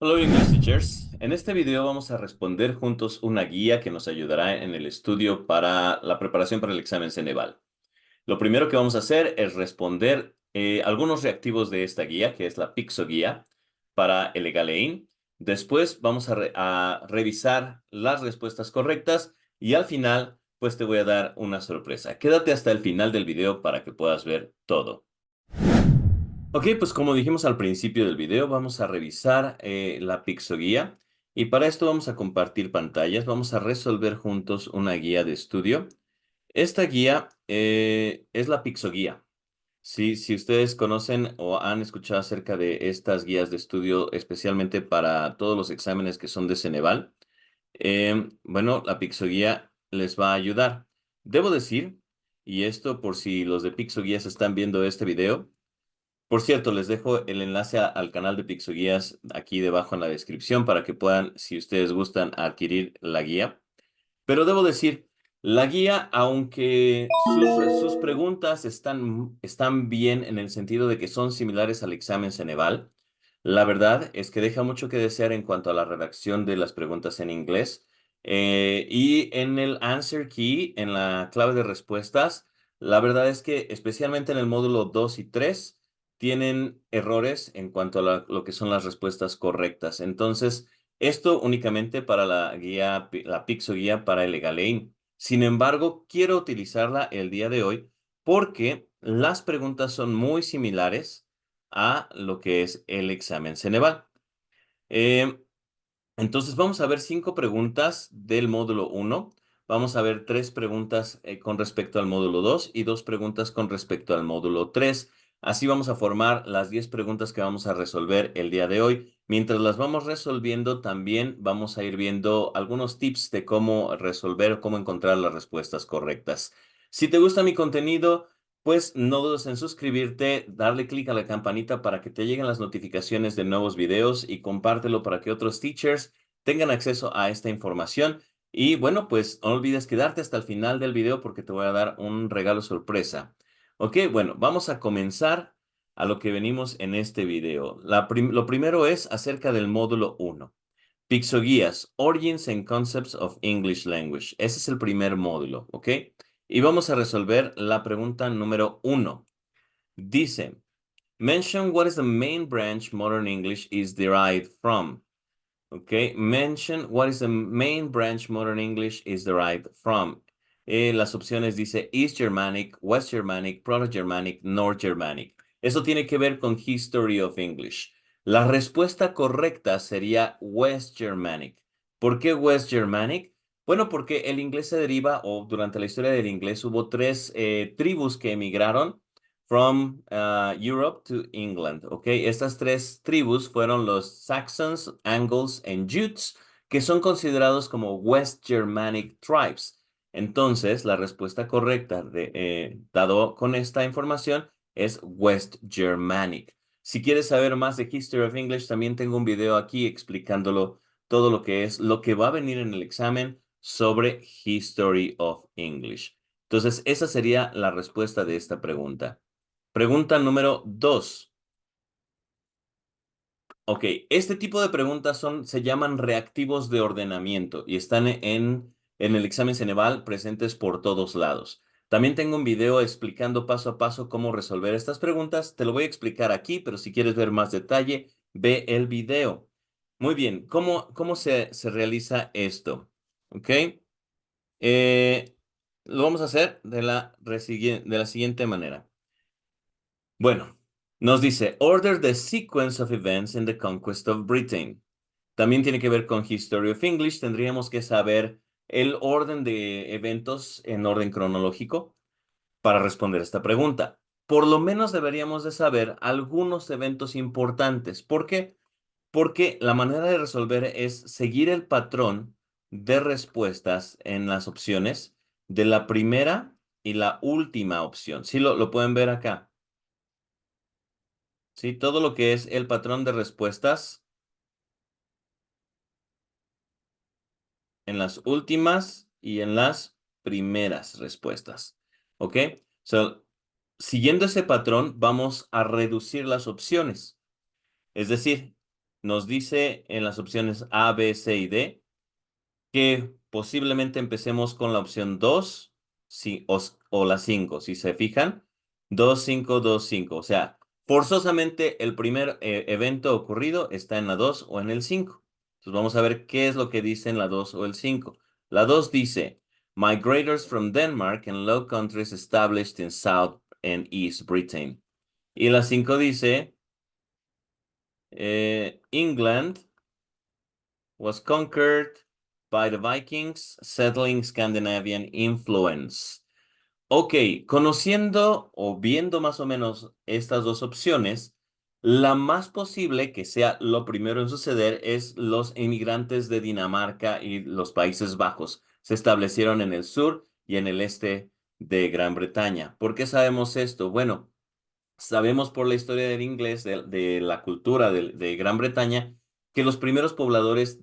Hello English teachers. En este video vamos a responder juntos una guía que nos ayudará en el estudio para la preparación para el examen Ceneval. Lo primero que vamos a hacer es responder algunos reactivos de esta guía, que es la Pixo Guía para el Egalein. Después vamos a revisar las respuestas correctas y al final pues te voy a dar una sorpresa. Quédate hasta el final del video para que puedas ver todo. Ok, pues como dijimos al principio del video, vamos a revisar la Pixoguía y para esto vamos a compartir pantallas, vamos a resolver juntos una guía de estudio. Esta guía es la Pixoguía. Sí, si ustedes conocen o han escuchado acerca de estas guías de estudio, especialmente para todos los exámenes que son de Ceneval, bueno, la Pixoguía les va a ayudar. Debo decir, y esto por si los de Pixoguías están viendo este video, por cierto, les dejo el enlace al canal de Pixoguías aquí debajo en la descripción para que puedan, si ustedes gustan, adquirir la guía. Pero debo decir, la guía, aunque sus preguntas están bien en el sentido de que son similares al examen Ceneval, la verdad es que deja mucho que desear en cuanto a la redacción de las preguntas en inglés. Y en el answer key, en la clave de respuestas, la verdad es que especialmente en el módulo 2 y 3 tienen errores en cuanto a lo que son las respuestas correctas. Entonces, esto únicamente para la guía, la Pixo guía para el Egalein. Sin embargo, quiero utilizarla el día de hoy porque las preguntas son muy similares a lo que es el examen Ceneval. Eh, entonces vamos a ver 5 preguntas del módulo 1. Vamos a ver 3 preguntas con respecto al módulo 2 y 2 preguntas con respecto al módulo 3. Así vamos a formar las 10 preguntas que vamos a resolver el día de hoy. Mientras las vamos resolviendo, también vamos a ir viendo algunos tips de cómo resolver o cómo encontrar las respuestas correctas. Si te gusta mi contenido, pues no dudes en suscribirte, darle clic a la campanita para que te lleguen las notificaciones de nuevos videos y compártelo para que otros teachers tengan acceso a esta información. Y bueno, pues no olvides quedarte hasta el final del video porque te voy a dar un regalo sorpresa. Ok, bueno, vamos a comenzar a lo que venimos en este video. Lo primero es acerca del módulo 1. Pixoguías, Origins and Concepts of English Language. Ese es el primer módulo, ¿ok? Y vamos a resolver la pregunta número 1. Dice, mention what is the main branch modern English is derived from. Okay, mention what is the main branch modern English is derived from. Las opciones dice East Germanic, West Germanic, Proto-Germanic, North Germanic. Eso tiene que ver con History of English. La respuesta correcta sería West Germanic. ¿Por qué West Germanic? Bueno, porque el inglés se deriva, o durante la historia del inglés hubo tres tribus que emigraron from Europe to England, ¿ok? Estas tres tribus fueron los Saxons, Angles and Jutes, que son considerados como West Germanic tribes. Entonces, la respuesta correcta, dado con esta información, es West Germanic. Si quieres saber más de History of English, también tengo un video aquí explicándolo todo lo que es, lo que va a venir en el examen sobre History of English. Entonces, esa sería la respuesta de esta pregunta. Pregunta número 2. Ok, este tipo de preguntas se llaman reactivos de ordenamiento y están en el examen Ceneval presentes por todos lados. También tengo un video explicando paso a paso cómo resolver estas preguntas. Te lo voy a explicar aquí, pero si quieres ver más detalle, ve el video. Muy bien, ¿cómo se realiza esto? Ok, eh, lo vamos a hacer de la siguiente manera. Bueno, nos dice, order the sequence of events in the conquest of Britain. También tiene que ver con History of English. Tendríamos que saber el orden de eventos en orden cronológico para responder esta pregunta. Por lo menos deberíamos de saber algunos eventos importantes. ¿Por qué? Porque la manera de resolver es seguir el patrón de respuestas en las opciones de la primera y la última opción. Sí, lo pueden ver acá. Sí, todo lo que es el patrón de respuestas en las últimas y en las primeras respuestas. ¿Ok? So, siguiendo ese patrón, vamos a reducir las opciones. Es decir, nos dice en las opciones A, B, C y D que posiblemente empecemos con la opción 2 sí, o la 5. Si se fijan, 2 5 2 5. O sea, forzosamente el primer evento ocurrido está en la 2 o en el 5. Entonces vamos a ver qué es lo que dice en la 2 o el 5. La 2 dice, Migrators from Denmark and Low Countries established in South and East Britain. Y la 5 dice, England was conquered by the Vikings, settling Scandinavian influence. Ok, conociendo o viendo más o menos estas dos opciones, la más posible que sea lo primero en suceder es los inmigrantes de Dinamarca y los Países Bajos. Se establecieron en el sur y en el este de Gran Bretaña. ¿Por qué sabemos esto? Bueno, sabemos por la historia del inglés, de la cultura de Gran Bretaña, que los primeros pobladores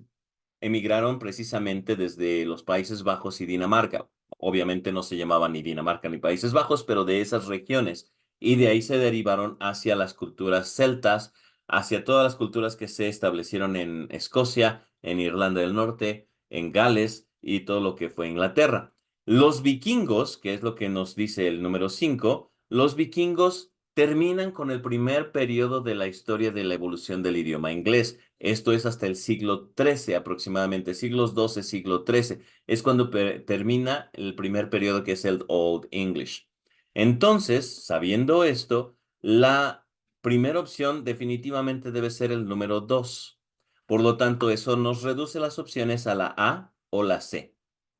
emigraron precisamente desde los Países Bajos y Dinamarca. Obviamente no se llamaban ni Dinamarca ni Países Bajos, pero de esas regiones. Y de ahí se derivaron hacia las culturas celtas, hacia todas las culturas que se establecieron en Escocia, en Irlanda del Norte, en Gales y todo lo que fue Inglaterra. Los vikingos, que es lo que nos dice el número 5, los vikingos terminan con el primer periodo de la historia de la evolución del idioma inglés. Esto es hasta el siglo XIII aproximadamente, siglos XII, siglo XIII. Es cuando termina el primer periodo que es el Old English. Entonces, sabiendo esto, la primera opción definitivamente debe ser el número 2. Por lo tanto, eso nos reduce las opciones a la A o la C.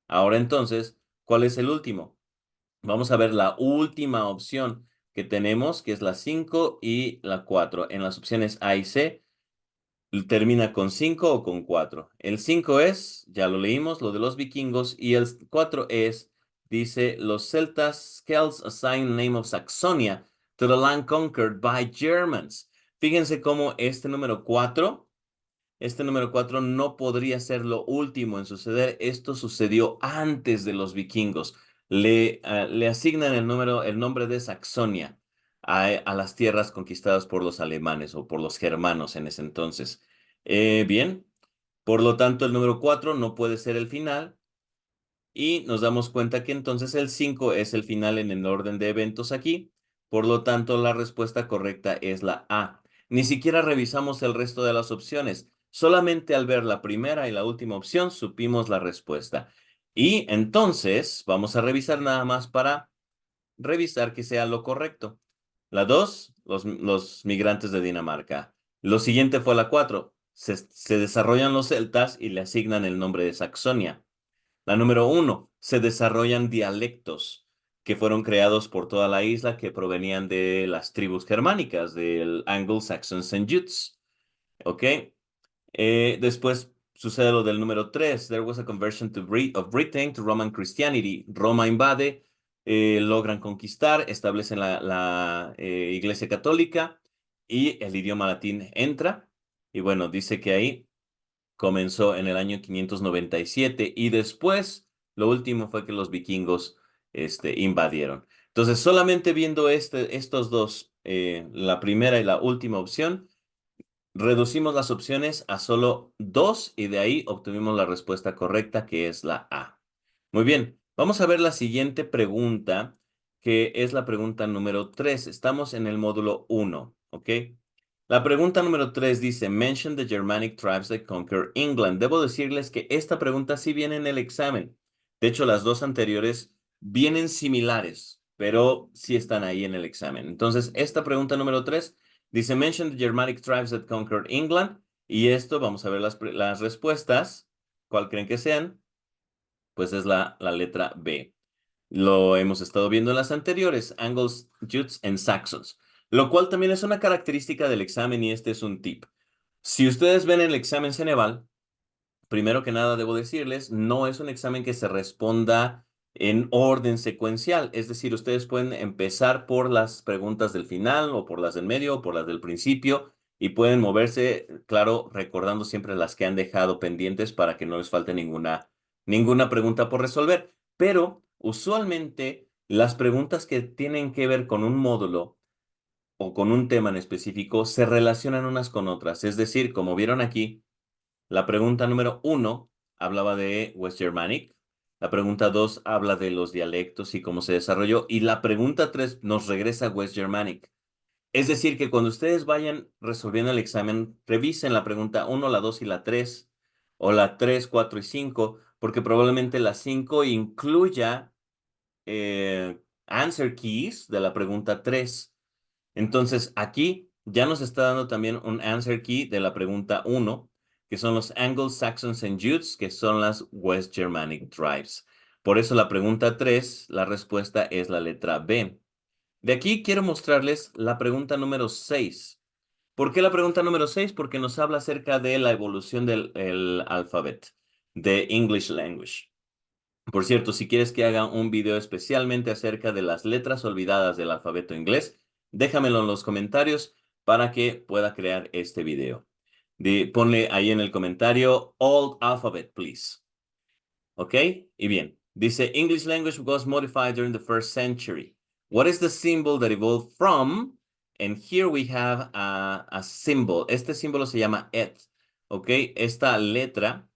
Ahora entonces, ¿cuál es el último? Vamos a ver la última opción que tenemos, que es la 5 y la 4. En las opciones A y C, termina con 5 o con 4. El 5 es, ya lo leímos, lo de los vikingos, y el 4 es, dice, los celtas Celts assign name of Saxonia to the land conquered by Germans. Fíjense cómo este número 4 no podría ser lo último en suceder. Esto sucedió antes de los vikingos. Le asignan el nombre de Saxonia a las tierras conquistadas por los alemanes o por los germanos en ese entonces. Bien, por lo tanto el número 4 no puede ser el final y nos damos cuenta que entonces el 5 es el final en el orden de eventos aquí. Por lo tanto, la respuesta correcta es la A. Ni siquiera revisamos el resto de las opciones. Solamente al ver la primera y la última opción supimos la respuesta. Y entonces vamos a revisar nada más para revisar que sea lo correcto. La 2, los migrantes de Dinamarca. Lo siguiente fue la 4. Se desarrollan los celtas y le asignan el nombre de Saxonia. La número 1, se desarrollan dialectos que fueron creados por toda la isla que provenían de las tribus germánicas, del Anglo-Saxons and Jutes. ¿Ok? Después sucede lo del número 3. There was a conversion of Britain to Roman Christianity. Roma invade, logran conquistar, establecen la Iglesia Católica y el idioma latín entra. Y bueno, dice que ahí comenzó en el año 597 y después lo último fue que los vikingos invadieron. Entonces, solamente viendo estos dos, la primera y la última opción, reducimos las opciones a solo dos y de ahí obtuvimos la respuesta correcta, que es la A. Muy bien, vamos a ver la siguiente pregunta, que es la pregunta número 3. Estamos en el módulo 1, ¿ok? La pregunta número 3 dice, Mention the Germanic tribes that conquer England. Debo decirles que esta pregunta sí viene en el examen. De hecho, las dos anteriores vienen similares, pero sí están ahí en el examen. Entonces, esta pregunta número 3 dice, Mention the Germanic tribes that conquered England. Y esto, vamos a ver las respuestas. ¿Cuál creen que sean? Pues es la letra B. Lo hemos estado viendo en las anteriores, Angles, Jutes and Saxons, lo cual también es una característica del examen y este es un tip. Si ustedes ven el examen Ceneval, primero que nada debo decirles, no es un examen que se responda en orden secuencial, es decir, ustedes pueden empezar por las preguntas del final o por las del medio o por las del principio y pueden moverse, claro, recordando siempre las que han dejado pendientes para que no les falte ninguna pregunta por resolver. Pero usualmente las preguntas que tienen que ver con un módulo o con un tema en específico se relacionan unas con otras. Es decir, como vieron aquí, la pregunta número 1 hablaba de West Germanic. La pregunta 2 habla de los dialectos y cómo se desarrolló. Y la pregunta 3 nos regresa a West Germanic. Es decir, que cuando ustedes vayan resolviendo el examen, revisen la pregunta 1, la 2 y la 3, o la 3, 4 y 5, porque probablemente la 5 incluya answer keys de la pregunta 3. Entonces, aquí ya nos está dando también un answer key de la pregunta 1, que son los Anglo-Saxons and Jutes, que son las West Germanic tribes. Por eso la pregunta 3, la respuesta es la letra B. De aquí quiero mostrarles la pregunta número 6. ¿Por qué la pregunta número 6? Porque nos habla acerca de la evolución del alfabeto, de English language. Por cierto, si quieres que haga un video especialmente acerca de las letras olvidadas del alfabeto inglés, déjamelo en los comentarios para que pueda crear este video. Ponle ahí en el comentario, Old Alphabet, please. ¿Ok? Y bien, dice, English language was modified during the first century. What is the symbol that evolved from? And here we have a symbol. Este símbolo se llama et. ¿Ok? Esta letra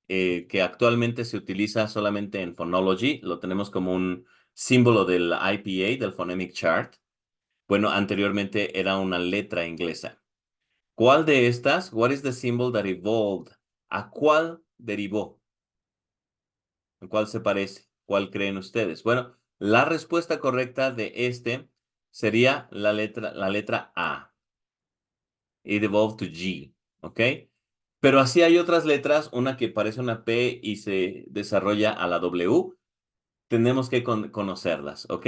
que actualmente se utiliza solamente en Phonology, lo tenemos como un símbolo del IPA, del Phonemic Chart. Bueno, anteriormente era una letra inglesa. ¿Cuál de estas? What is the symbol that evolved? ¿A cuál derivó? ¿A cuál se parece? ¿Cuál creen ustedes? Bueno, la respuesta correcta de este sería la letra A. It evolved to G. ¿Ok? Pero así hay otras letras, una que parece una P y se desarrolla a la W. Tenemos que conocerlas, ¿ok?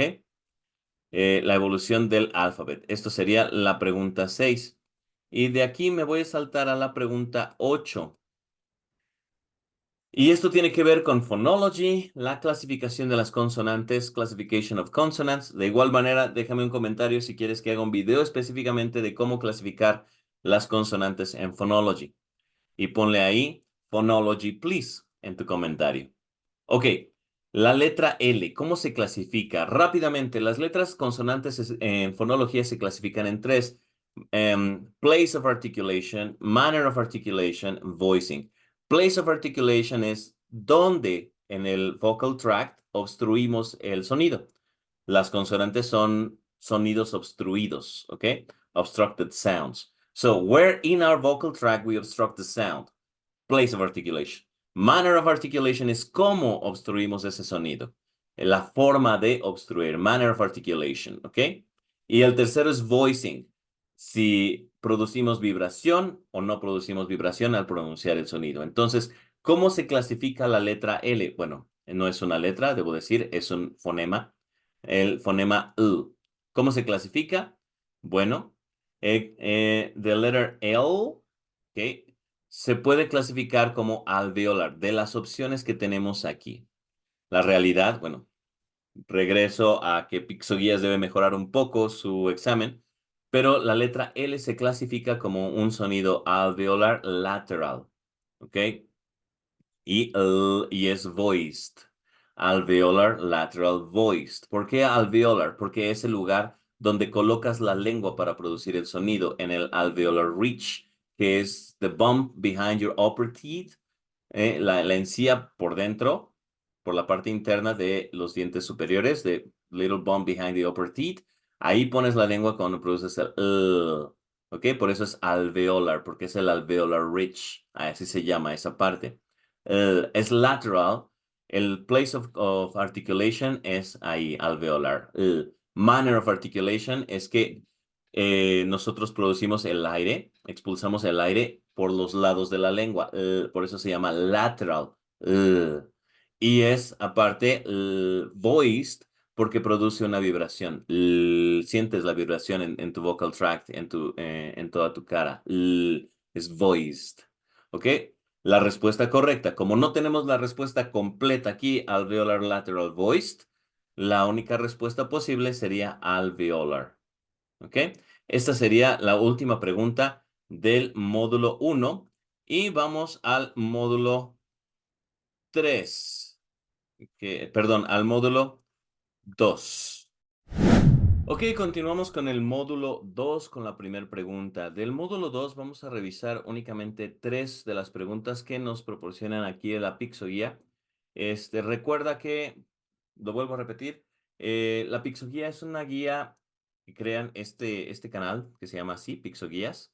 La evolución del alfabeto. Esto sería la pregunta 6. Y de aquí me voy a saltar a la pregunta 8. Y esto tiene que ver con phonology, la clasificación de las consonantes, classification of consonants. De igual manera, déjame un comentario si quieres que haga un video específicamente de cómo clasificar las consonantes en phonology. Y ponle ahí phonology, please, en tu comentario. Ok, la letra L, ¿cómo se clasifica? Rápidamente, las letras consonantes en fonología se clasifican en tres. Place of articulation, manner of articulation, voicing. Place of articulation es donde en el vocal tract obstruimos el sonido. Las consonantes son sonidos obstruidos, ¿ok? Obstructed sounds. So, where in our vocal tract we obstruct the sound? Place of articulation. Manner of articulation es cómo obstruimos ese sonido. La forma de obstruir. Manner of articulation, ¿ok? Y el tercero es voicing. Si producimos vibración o no producimos vibración al pronunciar el sonido. Entonces, ¿cómo se clasifica la letra L? Bueno, no es una letra, debo decir, es un fonema. El fonema L. ¿Cómo se clasifica? Bueno, the letter L, ¿ok? Se puede clasificar como alveolar de las opciones que tenemos aquí. La realidad, bueno, regreso a que Pixoguías debe mejorar un poco su examen, pero la letra L se clasifica como un sonido alveolar lateral, ¿ok? Y es voiced. Alveolar lateral voiced. ¿Por qué alveolar? Porque es el lugar donde colocas la lengua para producir el sonido en el alveolar ridge, que es the bump behind your upper teeth, la encía por dentro, por la parte interna de los dientes superiores, the little bump behind the upper teeth. Ahí pones la lengua cuando produces el ¿ok? Por eso es alveolar, porque es el alveolar ridge, así se llama esa parte. Es lateral, el place of articulation es ahí, alveolar. Manner of articulation es que nosotros producimos el aire, expulsamos el aire por los lados de la lengua, por eso se llama lateral. Y es aparte voiced porque produce una vibración. Sientes la vibración en tu vocal tract, en toda tu cara. Es voiced. ¿Ok? La respuesta correcta. Como no tenemos la respuesta completa aquí, alveolar lateral voiced, la única respuesta posible sería alveolar. ¿Ok? Esta sería la última pregunta del módulo 1 y vamos al módulo 3. Perdón, al módulo 2. Ok, continuamos con el módulo 2 con la primera pregunta. Del módulo 2 vamos a revisar únicamente 3 de las preguntas que nos proporcionan aquí la Pixoguía. Recuerda que, lo vuelvo a repetir, la Pixoguía es una guía que crean este canal que se llama así, Pixoguías.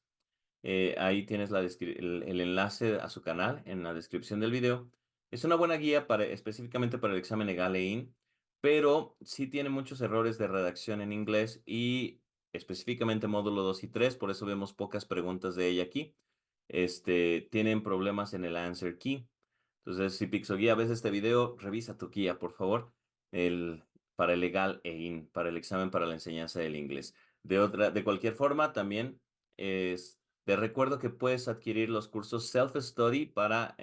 Ahí tienes el enlace a su canal en la descripción del video. Es una buena guía específicamente para el examen legal EIN, pero sí tiene muchos errores de redacción en inglés y específicamente módulo 2 y 3, por eso vemos pocas preguntas de ella aquí. Tienen problemas en el answer key. Entonces, si Pixoguía ves este video, revisa tu guía, por favor, el, para el legal EIN, para el examen para la enseñanza del inglés. De cualquier forma, también te recuerdo que puedes adquirir los cursos Self-Study para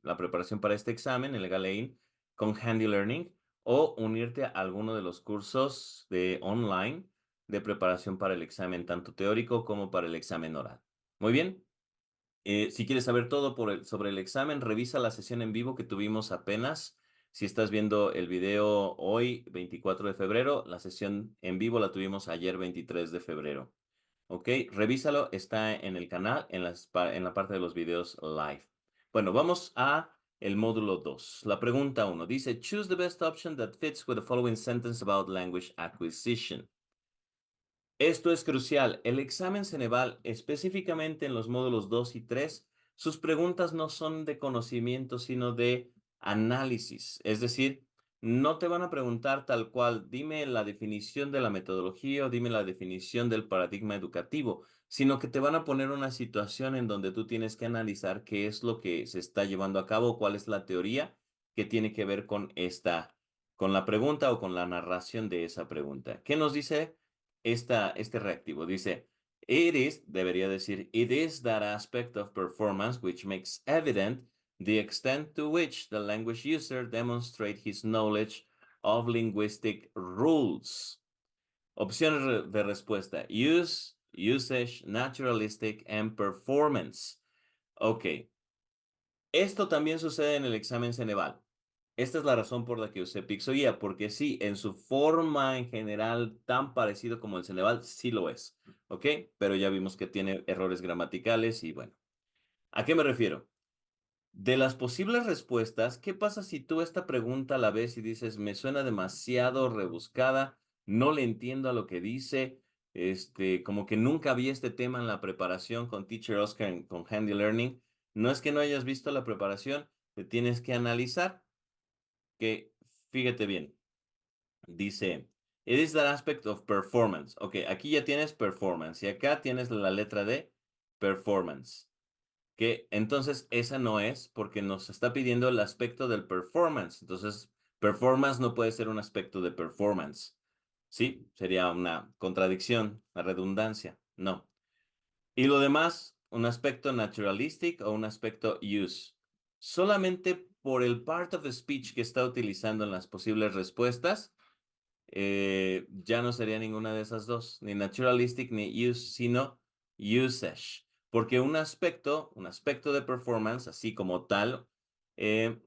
la preparación para este examen, el Legal EIN, con Handy Learning, o unirte a alguno de los cursos de online de preparación para el examen, tanto teórico como para el examen oral. Muy bien. Si quieres saber todo sobre el examen, revisa la sesión en vivo que tuvimos apenas. Si estás viendo el video hoy, 24 de febrero, la sesión en vivo la tuvimos ayer, 23 de febrero. Ok, revísalo, está en el canal, en la parte de los videos live. Bueno, vamos a el módulo 2. La pregunta 1 dice, choose the best option that fits with the following sentence about language acquisition. Esto es crucial. El examen Ceneval, específicamente en los módulos 2 y 3, sus preguntas no son de conocimiento, sino de análisis. Es decir, no te van a preguntar tal cual, dime la definición de la metodología o dime la definición del paradigma educativo, sino que te van a poner una situación en donde tú tienes que analizar qué es lo que se está llevando a cabo, cuál es la teoría que tiene que ver con con la pregunta o con la narración de esa pregunta. ¿Qué nos dice este reactivo? Dice, debería decir, it is that aspect of performance which makes evident the extent to which the language user demonstrates his knowledge of linguistic rules. Opciones de respuesta, use, usage, naturalistic, and performance. Ok, esto también sucede en el examen Ceneval. Esta es la razón por la que usé Pixoguía, porque sí, en su forma en general tan parecido como el Ceneval, sí lo es, ¿ok? Pero ya vimos que tiene errores gramaticales y bueno. ¿A qué me refiero? De las posibles respuestas, ¿qué pasa si tú esta pregunta la ves y dices, me suena demasiado rebuscada, no le entiendo a lo que dice, como que nunca vi este tema en la preparación con Teacher Oscar con Handy Learning? No es que no hayas visto la preparación, te tienes que analizar que, fíjate bien, dice, it is that aspect of performance. Ok, aquí ya tienes performance y acá tienes la letra de performance. Que entonces esa no es porque nos está pidiendo el aspecto del performance. Entonces, performance no puede ser un aspecto de performance. Sí, sería una contradicción, una redundancia. No. Y lo demás, un aspecto naturalistic o un aspecto use. Solamente por el part of the speech que está utilizando en las posibles respuestas, ya no sería ninguna de esas dos, ni naturalistic ni use, sino usage. Porque un aspecto de performance, así como tal, eh,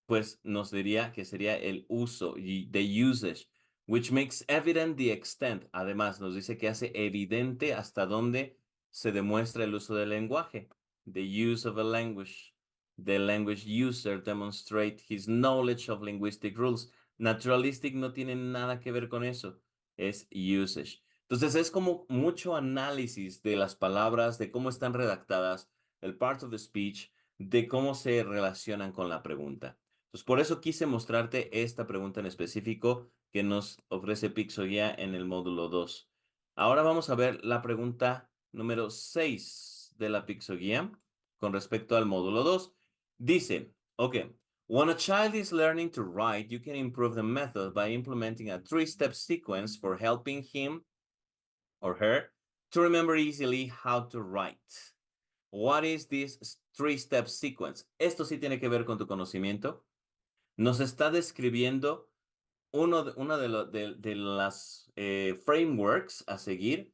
pues nos diría que sería el uso y the usage, which makes evident the extent. Además, nos dice que hace evidente hasta dónde se demuestra el uso del lenguaje. The use of a language. The language user demonstrate his knowledge of linguistic rules. Naturalistic no tiene nada que ver con eso. Es usage. Entonces es como mucho análisis de las palabras, de cómo están redactadas, el part of the speech, de cómo se relacionan con la pregunta. Pues por eso quise mostrarte esta pregunta en específico que nos ofrece Pixoguía en el módulo 2. Ahora vamos a ver la pregunta número 6 de la Pixoguía con respecto al módulo 2. Dice, ok, when a child is learning to write, you can improve the method by implementing a three-step sequence for helping him or her to remember easily how to write. What is this three-step sequence? Esto sí tiene que ver con tu conocimiento. Nos está describiendo una de las frameworks a seguir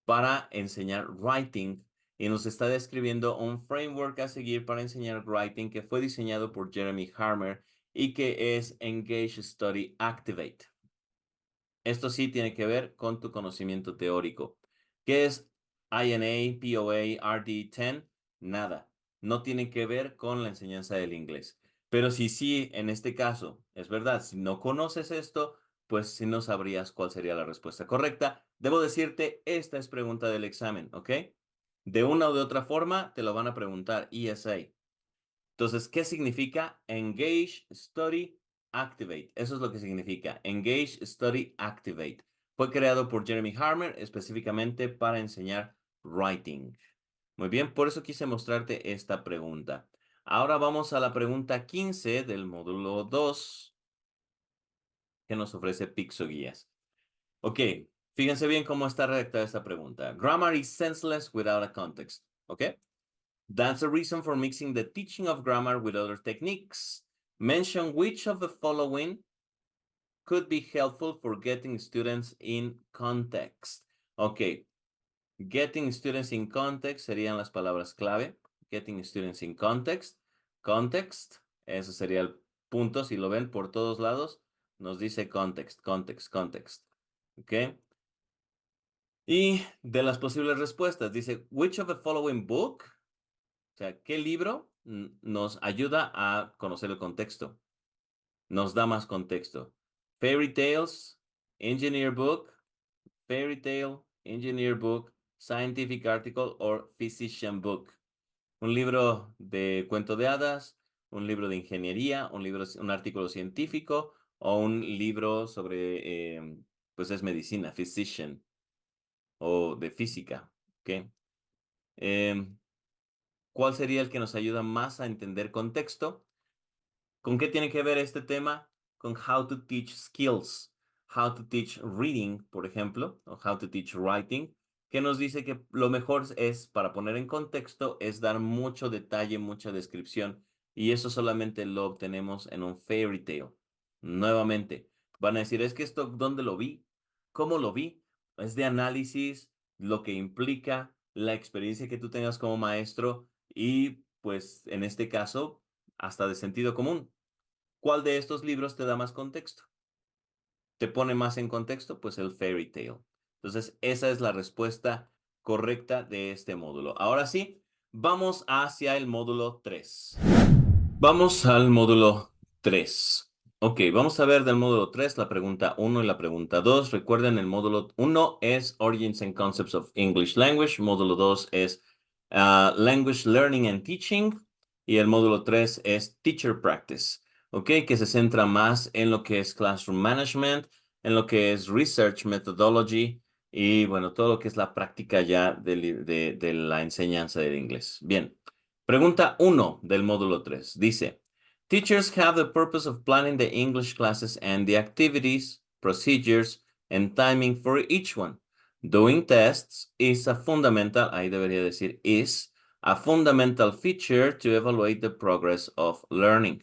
para enseñar writing y nos está describiendo un framework a seguir para enseñar writing que fue diseñado por Jeremy Harmer y que es Engage Study Activate. Esto sí tiene que ver con tu conocimiento teórico. ¿Qué es INA, POA, RD10? Nada. No tiene que ver con la enseñanza del inglés. Pero si sí, en este caso, es verdad, si no conoces esto, pues si no sabrías cuál sería la respuesta correcta. Debo decirte, esta es pregunta del examen, ¿ok? De una u de otra forma te lo van a preguntar, ESA. Entonces, ¿qué significa Engage, Study, Activate? Eso es lo que significa Engage, Study, Activate. Fue creado por Jeremy Harmer específicamente para enseñar writing. Muy bien, por eso quise mostrarte esta pregunta. Ahora vamos a la pregunta 15 del módulo 2 que nos ofrece Pixoguías. Ok, fíjense bien cómo está redactada esta pregunta. Grammar is senseless without a context. Ok. That's the reason for mixing the teaching of grammar with other techniques. Mention which of the following could be helpful for getting students in context. Ok, getting students in context serían las palabras clave. Getting students in context. Context, ese sería el punto. Si lo ven por todos lados, nos dice context, context, context. Ok. Y de las posibles respuestas, dice, which of the following book, o sea, ¿qué libro nos ayuda a conocer el contexto? Nos da más contexto. Fairy Tales, Engineer Book, Fairy Tale, Engineer Book, Scientific Article or Physician Book. Un libro de cuento de hadas, un libro de ingeniería, un artículo científico o un libro sobre, pues es medicina, physician o de física. ¿Ok? ¿Cuál sería el que nos ayuda más a entender contexto? ¿Con qué tiene que ver este tema? Con how to teach skills, how to teach reading, por ejemplo, o how to teach writing, que nos dice que lo mejor es, para poner en contexto, es dar mucho detalle, mucha descripción, y eso solamente lo obtenemos en un fairy tale. Nuevamente, van a decir, es que esto, ¿dónde lo vi? ¿Cómo lo vi? Es de análisis, lo que implica la experiencia que tú tengas como maestro y, pues, en este caso, hasta de sentido común. ¿Cuál de estos libros te da más contexto? ¿Te pone más en contexto? Pues el fairy tale. Entonces, esa es la respuesta correcta de este módulo. Ahora sí, vamos hacia el módulo 3. Vamos al módulo 3. Ok, vamos a ver del módulo 3 la pregunta 1 y la pregunta 2. Recuerden, el módulo 1 es Origins and Concepts of English Language. Módulo 2 es Language Learning and Teaching. Y el módulo 3 es Teacher Practice. Ok, que se centra más en lo que es Classroom Management, en lo que es Research Methodology y, bueno, todo lo que es la práctica ya de la enseñanza del inglés. Bien. Pregunta 1 del módulo 3. Dice, Teachers have the purpose of planning the English classes and the activities, procedures, and timing for each one. Doing tests is a fundamental, ahí debería decir is, a fundamental feature to evaluate the progress of learning.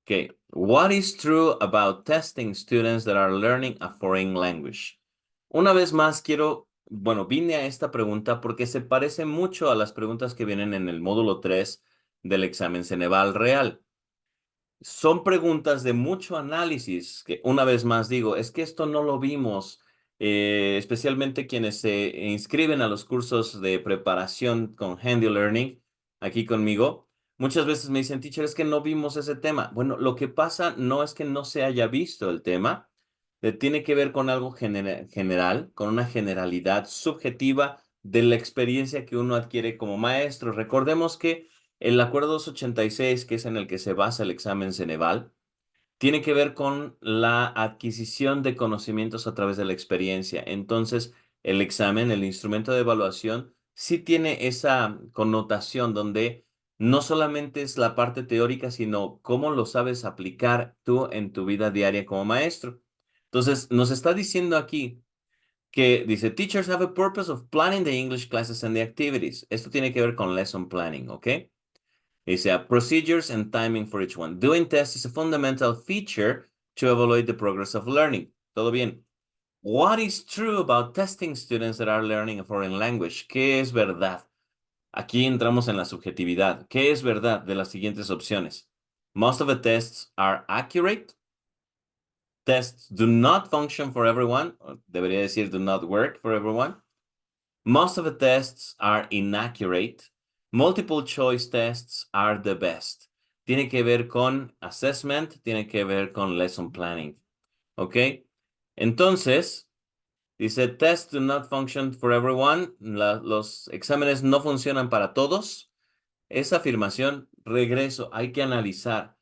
Okay, what is true about testing students that are learning a foreign language? Una vez más vine a esta pregunta porque se parece mucho a las preguntas que vienen en el módulo 3 del examen Ceneval Real. Son preguntas de mucho análisis, que una vez más digo, es que esto no lo vimos, especialmente quienes se inscriben a los cursos de preparación con Handy Learning, aquí conmigo. Muchas veces me dicen, teacher, es que no vimos ese tema. Bueno, lo que pasa no es que no se haya visto el tema, tiene que ver con algo general, con una generalidad subjetiva de la experiencia que uno adquiere como maestro. Recordemos que el Acuerdo 286, que es en el que se basa el examen Ceneval, tiene que ver con la adquisición de conocimientos a través de la experiencia. Entonces, el examen, el instrumento de evaluación, sí tiene esa connotación donde no solamente es la parte teórica, sino cómo lo sabes aplicar tú en tu vida diaria como maestro. Entonces, nos está diciendo aquí que dice, teachers have a purpose of planning the English classes and the activities. Esto tiene que ver con lesson planning, ¿ok? Dice, procedures and timing for each one. Doing tests is a fundamental feature to evaluate the progress of learning. Todo bien. What is true about testing students that are learning a foreign language? ¿Qué es verdad? Aquí entramos en la subjetividad. ¿Qué es verdad de las siguientes opciones? Most of the tests are accurate. Tests do not function for everyone. Debería decir do not work for everyone. Most of the tests are inaccurate. Multiple choice tests are the best. Tiene que ver con assessment, tiene que ver con lesson planning. ¿Ok? Entonces, dice, tests do not function for everyone. Los exámenes no funcionan para todos. Esa afirmación, regreso, hay que analizar.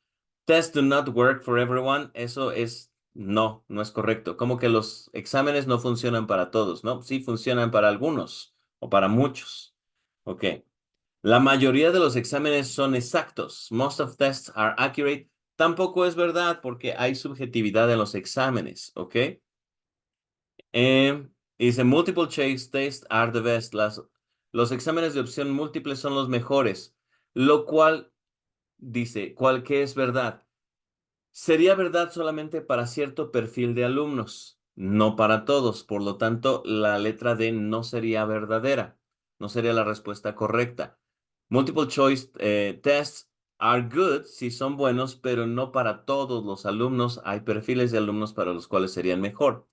Tests do not work for everyone. Eso es, no es correcto. Como que los exámenes no funcionan para todos, ¿no? Sí funcionan para algunos o para muchos. Ok. La mayoría de los exámenes son exactos. Most of tests are accurate. Tampoco es verdad porque hay subjetividad en los exámenes, ¿ok? Dice, multiple choice tests are the best. Los exámenes de opción múltiple son los mejores, lo cual dice, ¿cuál que es verdad? Sería verdad solamente para cierto perfil de alumnos, no para todos. Por lo tanto, la letra D no sería verdadera, no sería la respuesta correcta. Multiple choice tests are good, sí son buenos, pero no para todos los alumnos. Hay perfiles de alumnos para los cuales serían mejor.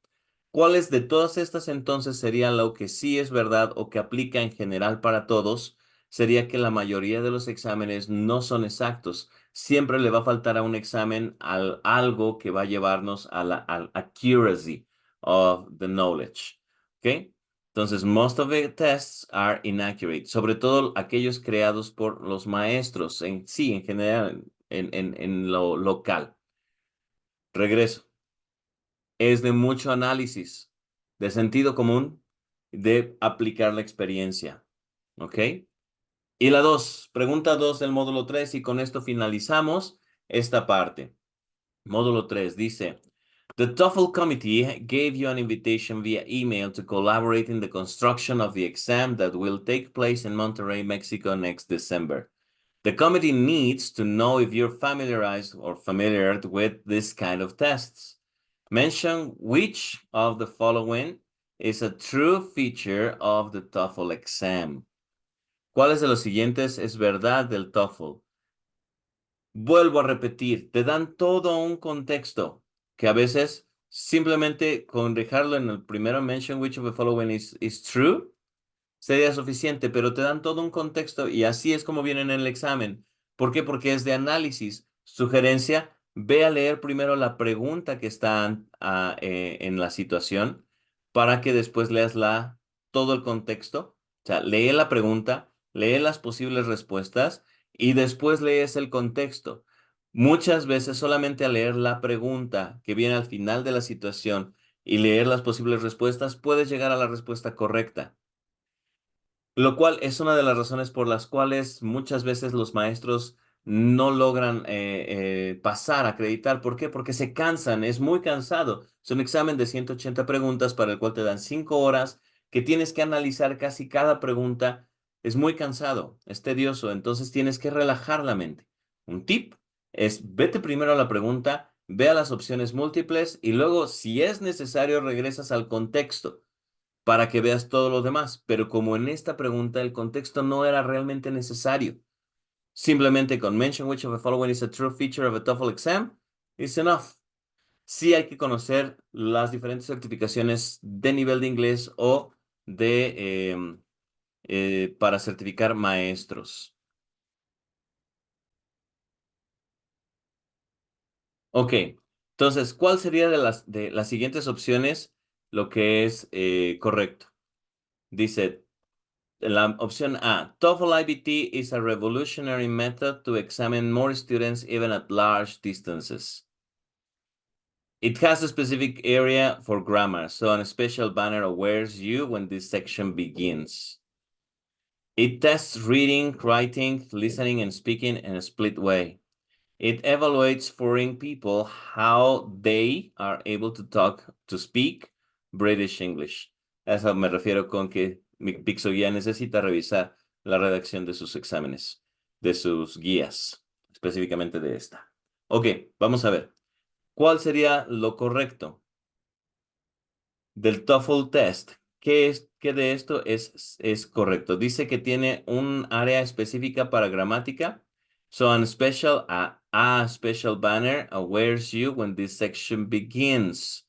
¿Cuáles de todas estas entonces sería lo que sí es verdad o que aplica en general para todos? Sería que la mayoría de los exámenes no son exactos. Siempre le va a faltar a un examen algo que va a llevarnos a la al accuracy of the knowledge. ¿Ok? Entonces, most of the tests are inaccurate, sobre todo aquellos creados por los maestros en sí, en general, en lo local. Regreso. Es de mucho análisis, de sentido común, de aplicar la experiencia. ¿Ok? Y la 2, pregunta 2 del módulo 3 y con esto finalizamos esta parte. Módulo 3 dice, The TOEFL committee gave you an invitation via email to collaborate in the construction of the exam that will take place in Monterrey, Mexico next December. The committee needs to know if you're familiarized or familiar with this kind of tests. Mention which of the following is a true feature of the TOEFL exam. ¿Cuáles de los siguientes es verdad del TOEFL? Vuelvo a repetir, te dan todo un contexto que a veces simplemente con dejarlo en el primero, mention which of the following is true, sería suficiente, pero te dan todo un contexto y así es como viene en el examen. ¿Por qué? Porque es de análisis. Sugerencia, ve a leer primero la pregunta que está en la situación para que después leas todo el contexto. O sea, lee la pregunta, lee las posibles respuestas y después lees el contexto. Muchas veces solamente al leer la pregunta que viene al final de la situación y leer las posibles respuestas, puedes llegar a la respuesta correcta. Lo cual es una de las razones por las cuales muchas veces los maestros no logran pasar, acreditar. ¿Por qué? Porque se cansan, es muy cansado. Es un examen de 180 preguntas para el cual te dan 5 horas, que tienes que analizar casi cada pregunta. Es muy cansado, es tedioso, entonces tienes que relajar la mente. Un tip es vete primero a la pregunta, ve a las opciones múltiples y luego, si es necesario, regresas al contexto para que veas todo lo demás. Pero como en esta pregunta el contexto no era realmente necesario, simplemente con mention which of the following is a true feature of a TOEFL exam is enough. Sí hay que conocer las diferentes certificaciones de nivel de inglés o para certificar maestros. Ok, entonces, ¿cuál sería de las siguientes opciones lo que es correcto? Dice, la opción A, TOEFL IBT is a revolutionary method to examine more students even at large distances. It has a specific area for grammar, so a special banner awares you when this section begins. It tests reading, writing, listening, and speaking in a split way. It evaluates foreign people how they are able to speak British English. A eso me refiero con que mi Pixoguía necesita revisar la redacción de sus exámenes, de sus guías, específicamente de esta. Ok, vamos a ver. ¿Cuál sería lo correcto del TOEFL test? ¿Qué de esto es correcto? Dice que tiene un área específica para gramática. So, an special A special banner awares you when this section begins.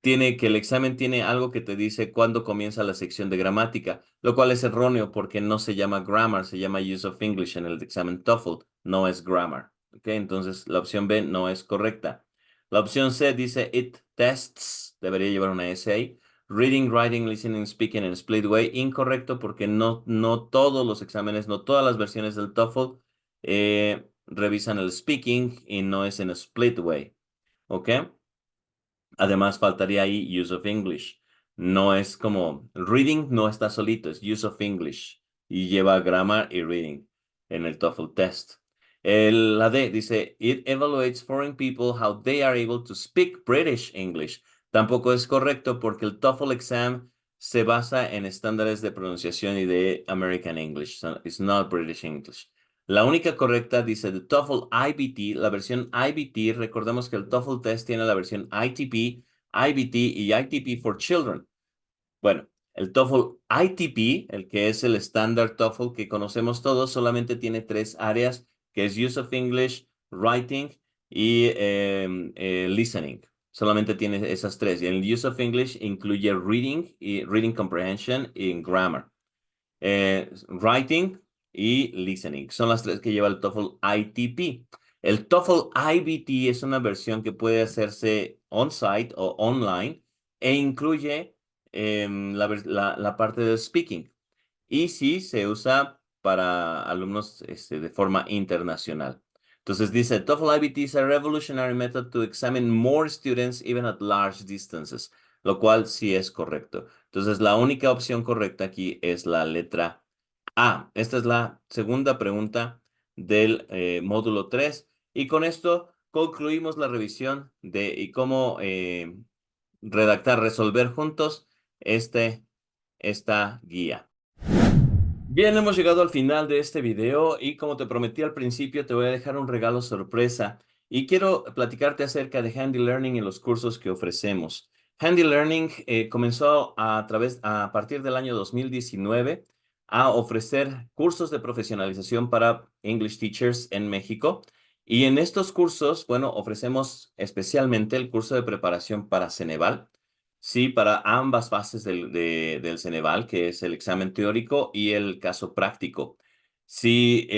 Tiene que el examen tiene algo que te dice cuándo comienza la sección de gramática, lo cual es erróneo porque no se llama grammar, se llama use of English en el examen TOEFL, no es grammar. ¿Ok? Entonces la opción B no es correcta. La opción C dice it tests, debería llevar una S ahí. Reading, writing, listening, speaking en split way, incorrecto porque no todos los exámenes, no todas las versiones del TOEFL revisan el speaking y no es en split way. ¿Ok? Además, faltaría ahí use of English. No es como reading, no está solito, es use of English y lleva grammar y reading en el TOEFL test. La D dice, it evaluates foreign people how they are able to speak British English. Tampoco es correcto porque el TOEFL exam se basa en estándares de pronunciación y de American English. So it's not British English. La única correcta dice the TOEFL IBT, la versión IBT. Recordemos que el TOEFL test tiene la versión ITP, IBT y ITP for Children. Bueno, el TOEFL ITP, el que es el estándar TOEFL que conocemos todos, solamente tiene 3 áreas, que es Use of English, Writing y Listening. Solamente tiene esas 3. Y el Use of English incluye Reading y Reading Comprehension y Grammar. Writing y Listening. Son las 3 que lleva el TOEFL ITP. El TOEFL IBT es una versión que puede hacerse on-site o online e incluye la parte del speaking. Y sí se usa para alumnos de forma internacional. Entonces dice, TOEFL IBT is a revolutionary method to examine more students even at large distances, lo cual sí es correcto. Entonces la única opción correcta aquí es la letra A. Esta es la segunda pregunta del módulo 3. Y con esto concluimos la revisión de y cómo redactar, resolver juntos esta guía. Bien, hemos llegado al final de este video y como te prometí al principio, te voy a dejar un regalo sorpresa y quiero platicarte acerca de Handy Learning y los cursos que ofrecemos. Handy Learning comenzó a partir del año 2019 a ofrecer cursos de profesionalización para English teachers en México y en estos cursos, bueno, ofrecemos especialmente el curso de preparación para Ceneval. Sí, para ambas fases del Ceneval, que es el examen teórico y el caso práctico. Si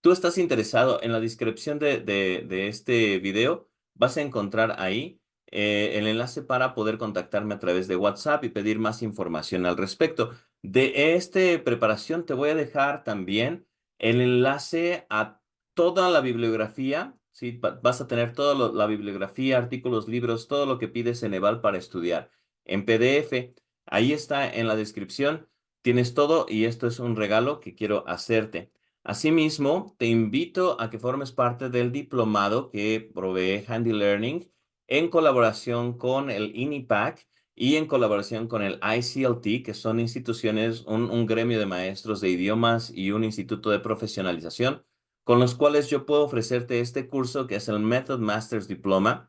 tú estás interesado en la descripción de este video, vas a encontrar ahí el enlace para poder contactarme a través de WhatsApp y pedir más información al respecto. De esta preparación te voy a dejar también el enlace a toda la bibliografía. Sí, vas a tener toda la bibliografía, artículos, libros, todo lo que pide Ceneval para estudiar. En PDF, ahí está en la descripción, tienes todo y esto es un regalo que quiero hacerte. Asimismo, te invito a que formes parte del diplomado que provee Handy Learning en colaboración con el INIPAC y en colaboración con el ICLT, que son instituciones, un gremio de maestros de idiomas y un instituto de profesionalización con los cuales yo puedo ofrecerte este curso que es el Method Masters Diploma,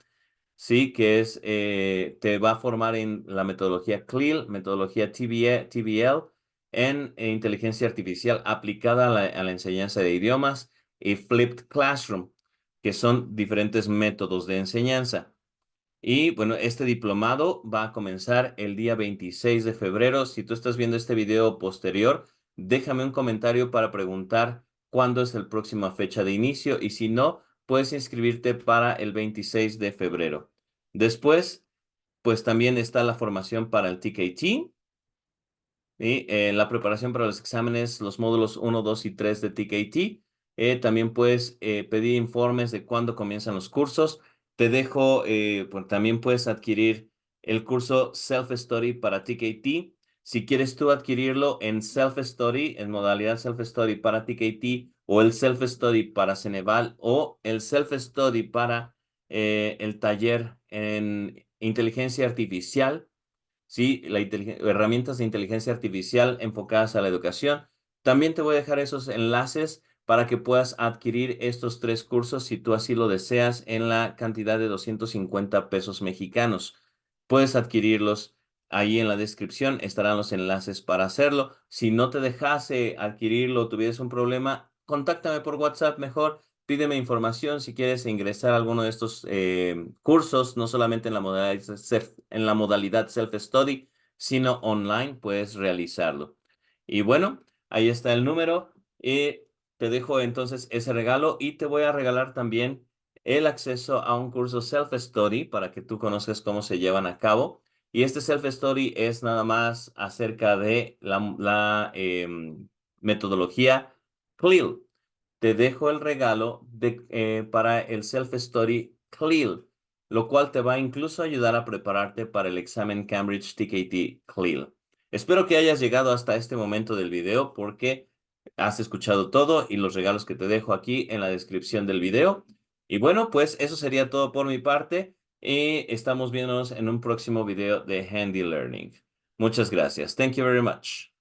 sí, que te va a formar en la metodología CLIL, metodología TBL, en inteligencia artificial aplicada a la enseñanza de idiomas y Flipped Classroom, que son diferentes métodos de enseñanza. Y bueno, este diplomado va a comenzar el día 26 de febrero. Si tú estás viendo este video posterior, déjame un comentario para preguntar cuándo es la próxima fecha de inicio y si no, puedes inscribirte para el 26 de febrero. Después, pues también está la formación para el TKT y la preparación para los exámenes, los módulos 1, 2 y 3 de TKT. También puedes pedir informes de cuándo comienzan los cursos. Te dejo, pues, también puedes adquirir el curso Self-Study para TKT. Si quieres tú adquirirlo en Self-Study, en modalidad Self-Study para TKT o el Self-Study para Ceneval o el Self-Study para el taller en inteligencia artificial. Sí, herramientas de inteligencia artificial enfocadas a la educación. También te voy a dejar esos enlaces para que puedas adquirir estos 3 cursos si tú así lo deseas en la cantidad de 250 pesos mexicanos. Puedes adquirirlos ahí en la descripción, estarán los enlaces para hacerlo. Si no te dejase adquirirlo o tuvieras un problema, contáctame por WhatsApp mejor pídeme información si quieres ingresar a alguno de estos cursos, no solamente en la modalidad self-study, sino online, puedes realizarlo. Y bueno, ahí está el número y te dejo entonces ese regalo y te voy a regalar también el acceso a un curso self-study para que tú conozcas cómo se llevan a cabo. Y este self-study es nada más acerca de la metodología CLIL. Te dejo el regalo para el Self-Study CLIL, lo cual te va a incluso ayudar a prepararte para el examen Cambridge TKT CLIL. Espero que hayas llegado hasta este momento del video porque has escuchado todo y los regalos que te dejo aquí en la descripción del video. Y bueno, pues eso sería todo por mi parte y estamos viéndonos en un próximo video de Handy Learning. Muchas gracias. Thank you very much.